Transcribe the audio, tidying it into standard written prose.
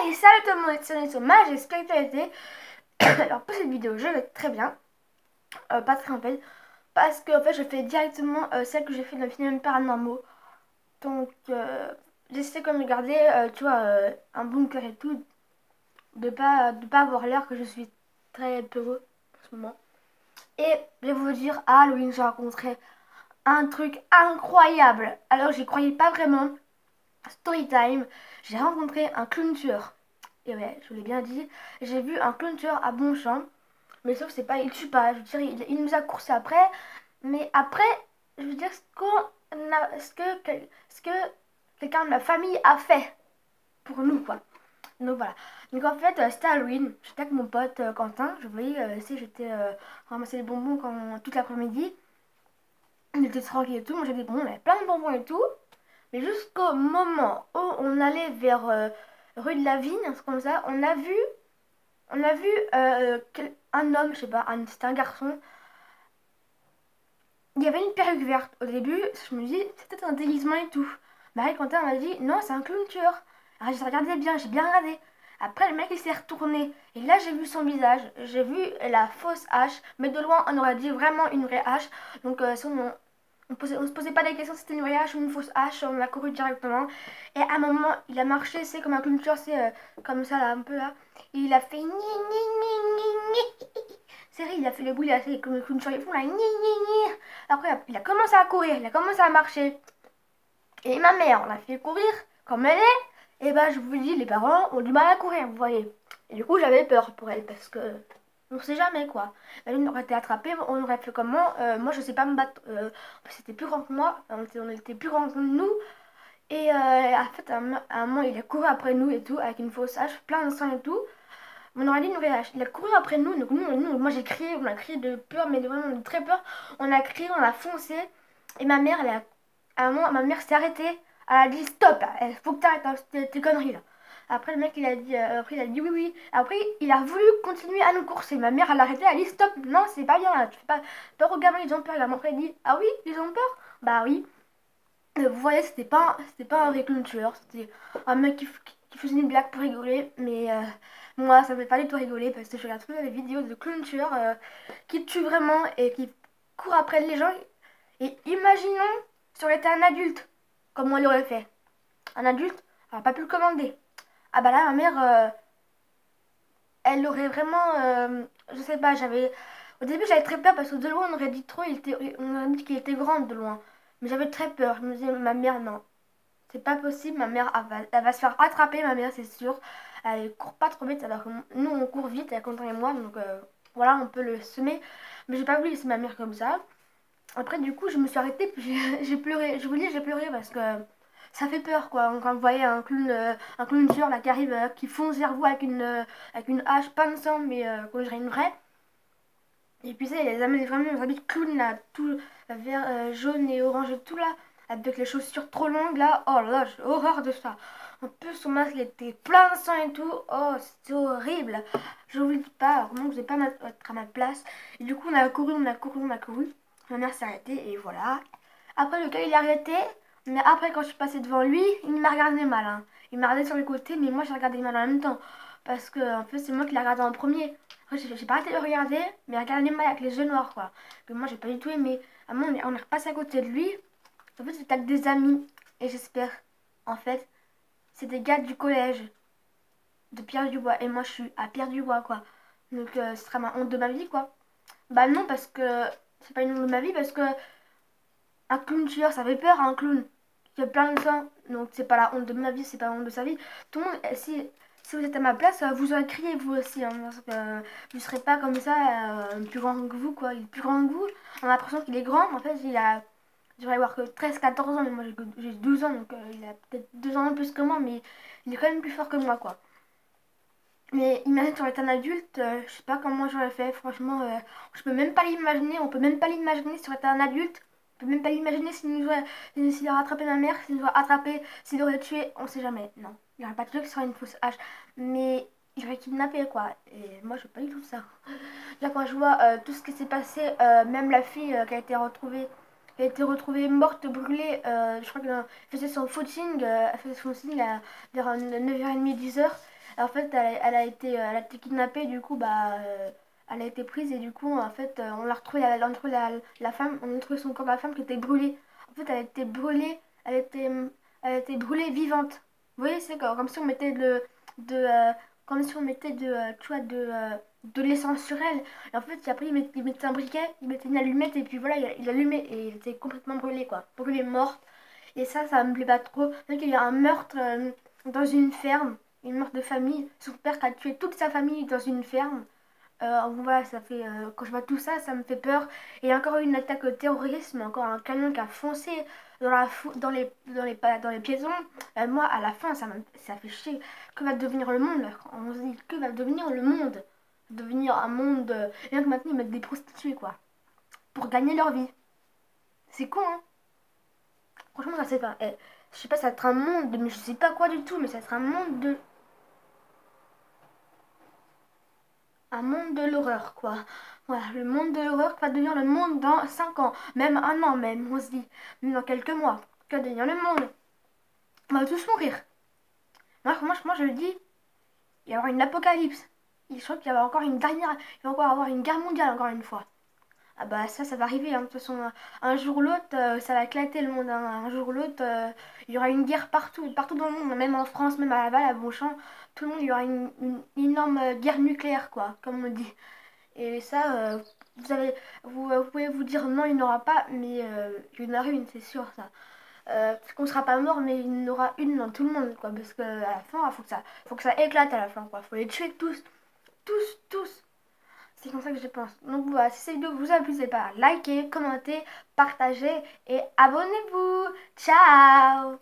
Et salut tout le monde, c'est Thomas, j'espère que tu as été. Alors pour cette vidéo, je vais très bien, pas très en fait, parce que en fait je fais directement celle que j'ai fait dans le film Paranormaux. Donc j'essaie comme de garder, tu vois, un bon cœur et tout, de pas avoir l'air que je suis très peureux en ce moment. Et je vais vous dire, à Halloween, j'ai rencontré un truc incroyable. Alors j'y croyais pas vraiment. Story time, j'ai rencontré un clown tueur. Et ouais, je vous l'ai bien dit, j'ai vu un clown tueur à Bonchamp. Mais sauf c'est pas, il tue pas. Je veux dire, il nous a coursé après. Mais après, je veux dire, ce que quelqu'un de ma famille a fait pour nous, quoi. Donc voilà. Donc en fait, c'était Halloween. J'étais avec mon pote Quentin. Je voyais, j'étais ramasser les bonbons toute l'après-midi. On était tranquille et tout. Moi j'avais des bonbons, on avait plein de bonbons et tout. Mais jusqu'au moment où on allait vers rue de la Vigne, un truc comme ça, on a vu un homme, je sais pas, c'était un garçon. Il y avait une perruque verte. Au début, je me dis, c'est peut-être un déguisement et tout. Marie Quentin m'a dit, non, c'est un clown tueur. Alors j'ai regardé bien, j'ai bien regardé. Après, le mec, il s'est retourné. Et là, j'ai vu son visage. J'ai vu la fausse hache. Mais de loin, on aurait dit vraiment une vraie hache. Donc, si on se posait pas des questions si c'était une vraie hache ou une fausse hache, on a couru directement. Et à un moment, il a marché, c'est comme un clown tueur, c'est comme ça, là, un peu là. Et il a fait ni ni ni ni ni. C'est vrai, il a fait le bruit, il a fait comme le clown tueur, ils font là, ni ni ni. Après, il a commencé à courir, il a commencé à marcher. Et ma mère, on l'a fait courir comme elle est. Et ben, je vous dis, les parents ont du mal à courir, vous voyez. Et du coup, j'avais peur pour elle parce que on sait jamais quoi. Elle aurait été attrapée, on aurait fait comment. Moi, je sais pas me battre. C'était plus grand que moi, on était plus grand que nous. Et en fait, à un moment, il a couru après nous et tout, avec une fausse hache, plein de sang et tout. On aurait dit une vraie hache. Il a couru après nous, donc moi j'ai crié, on a crié de peur, mais vraiment de très peur. On a crié, on a foncé. Et ma mère, à un moment, ma mère s'est arrêtée. Elle a dit stop, il faut que t'arrêtes hein, tes conneries là. Après, le mec, après, il a dit oui, oui. Après, il a voulu continuer à nous courser. Ma mère, elle a arrêté, elle a dit stop, non, c'est pas bien là. Tu fais pas peur aux gamins, ils ont peur. Et après, il dit ah oui, ils ont peur. Bah oui. Vous voyez, c'était pas un vrai clown tueur. C'était un mec qui faisait une blague pour rigoler. Mais moi, ça me fait pas du tout rigoler parce que je regarde toutes les vidéos de clown tueurs qui tuent vraiment et qui courent après les gens. Et imaginons si on était un adulte, comment elle aurait fait. Un adulte, elle n'a pas pu le commander. Ah bah là, ma mère, elle aurait vraiment, je sais pas, au début j'avais très peur parce que de loin on aurait dit trop, on aurait dit qu'il était grand de loin. Mais j'avais très peur, je me disais, ma mère, non, c'est pas possible, ma mère, elle va se faire attraper, ma mère, c'est sûr. Elle court pas trop vite, alors que nous on court vite, elle contre et moi, donc voilà, on peut le semer. Mais j'ai pas voulu laisser ma mère comme ça. Après, du coup, je me suis arrêtée, puis j'ai pleuré. Je vous dis, j'ai pleuré parce que ça fait peur, quoi. Quand vous voyez un clown tueur là qui arrive, qui fonce vers vous avec une hache, pas de sang, mais qu'on dirait une vraie. Et puis ça, il les amène vraiment dans habits de clown là, tout vert, jaune et orange et tout là, avec les chaussures trop longues là. Oh là là, j'ai horreur de ça. En plus, son masque il était plein de sang et tout. Oh, c'était horrible. Je vous le dis pas, vraiment, vous n'êtes pas être à ma place. Et du coup, on a couru, on a couru, on a couru. Ma mère s'est arrêtée et voilà. Après, le gars il est arrêté. Mais après, quand je suis passée devant lui, il m'a regardé mal. Hein. Il m'a regardé sur le côté, mais moi j'ai regardé mal en même temps. Parce que, en fait, c'est moi qui l'ai regardé en premier. Après, j'ai pas arrêté de le regarder, mais regardé mal avec les yeux noirs, quoi. Que moi, j'ai pas du tout aimé. À un moment, on est repassé à côté de lui. En fait, c'était avec des amis. Et j'espère, en fait, c'est des gars du collège de Pierre-du-Bois. Et moi, je suis à Pierre-du-Bois, quoi. Donc, ce sera ma honte de ma vie, quoi. Bah non, parce que c'est pas une honte de ma vie, parce que un clown tueur, ça fait peur, un clown qui a plein de sang. Donc, c'est pas la honte de ma vie, c'est pas la honte de sa vie. Tout le monde, si vous êtes à ma place, vous aurez crié vous aussi. Hein, parce que vous serez pas comme ça, plus grand que vous, quoi. Il est plus grand que vous. On a l'impression qu'il est grand. En fait, je vais avoir que 13-14 ans, mais moi j'ai 12 ans, donc il a peut-être 2 ans de plus que moi, mais il est quand même plus fort que moi, quoi. Mais imagine, si on était un adulte, je sais pas comment j'aurais fait, franchement, je peux même pas l'imaginer, on peut même pas l'imaginer si on était un adulte, on peut même pas l'imaginer s'il aurait attrapé ma mère, s'il aurait attrapé, s'il aurait tué, on sait jamais, non. Il aurait pas tué que ce serait une fausse hache, mais il aurait kidnappé, quoi, et moi je veux pas du tout ça. Là, quand je vois tout ce qui s'est passé, même la fille qui a été retrouvée morte, brûlée, je crois qu'elle faisait son footing, elle faisait son footing vers 9h30, 10h. En fait, elle a été kidnappée, du coup, elle a été prise et du coup, en fait, on a retrouvé la femme, on a trouvé son corps de la femme qui était brûlée. En fait, elle a été brûlée, elle était, elle a été brûlée vivante. Vous voyez, c'est comme si on mettait comme si on mettait tu vois, de l'essence sur elle. Et en fait, après, il mettait un briquet, il mettait une allumette et puis voilà, il allumait et il était complètement brûlé, quoi. Brûlé, morte. Et ça me plaît pas trop. Donc, il y a eu un meurtre dans une ferme, une meurtre de famille. Son père qui a tué toute sa famille dans une ferme. Voilà, ça fait, quand je vois tout ça, ça me fait peur. Et encore une attaque au terrorisme, encore un camion qui a foncé dans les piétons. Moi, à la fin, ça fait chier. Que va devenir le monde? On se dit, que va devenir le monde? Devenir un monde. Rien que maintenant, ils mettent des prostituées, quoi. Pour gagner leur vie. C'est con, hein? Franchement, ça c'est pas. Je sais pas, ça va être un monde, mais je sais pas quoi du tout, mais ça sera un monde de l'horreur, quoi. Voilà, le monde de l'horreur qui va devenir le monde dans 5 ans, même un an, même, on se dit, même dans quelques mois. Que va devenir le monde? On va tous mourir. Moi, je le dis, il va y avoir une apocalypse. Je crois qu'il va y avoir encore une dernière. Il va encore avoir une guerre mondiale, encore une fois. Ah bah ça va arriver, hein. De toute façon, un jour ou l'autre, ça va éclater le monde, hein. Un jour ou l'autre, il y aura une guerre partout, partout dans le monde, même en France, même à Laval, à Bonchamp, tout le monde, il y aura une énorme guerre nucléaire, quoi, comme on dit. Et ça, vous avez, vous pouvez vous dire non, il n'y en aura pas, mais il y en aura une, c'est sûr, ça. Parce qu'on sera pas mort, mais il y en aura une dans tout le monde, quoi, parce que à la fin, faut que ça éclate à la fin, quoi. Faut les tuer tous, tous, tous. C'est comme ça que je pense. Donc voilà, si cette vidéo vous a plu, n'hésitez pas à liker, commenter, partager et abonnez-vous. Ciao!